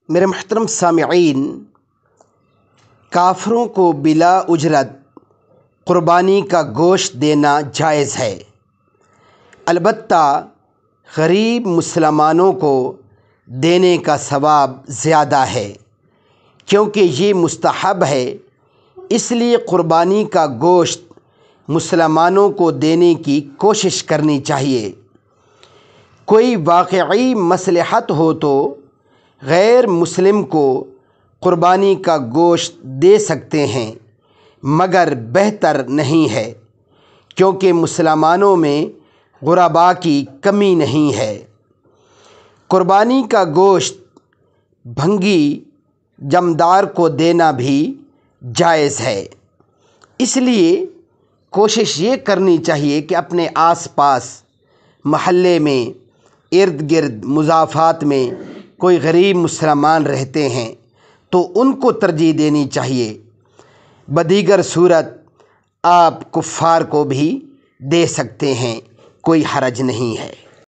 میرے محترم سامعین، کافروں کو بلا اجرت قربانی کا گوشت دینا جائز ہے، البتہ غریب مسلمانوں کو دینے کا ثواب زیادہ ہے کیونکہ یہ مستحب ہے۔ اس لیے قربانی کا گوشت مسلمانوں کو دینے کی کوشش کرنی چاہیے۔ کوئی واقعی مصلحت ہو تو غیر مسلم کو قربانی کا گوشت دے سکتے ہیں، مگر بہتر نہیں ہے کیونکہ مسلمانوں میں غرباء کی کمی نہیں ہے۔ قربانی کا گوشت بھنگی جمدار کو دینا بھی جائز ہے۔ اس لیے کوشش یہ کرنی چاہیے کہ اپنے آس پاس محلے میں ارد گرد مضافات میں کوئی غریب مسلمان رہتے ہیں تو ان کو ترجیح دینی چاہیے۔ بدیگر صورت آپ کفار کو بھی دے سکتے ہیں، کوئی حرج نہیں ہے۔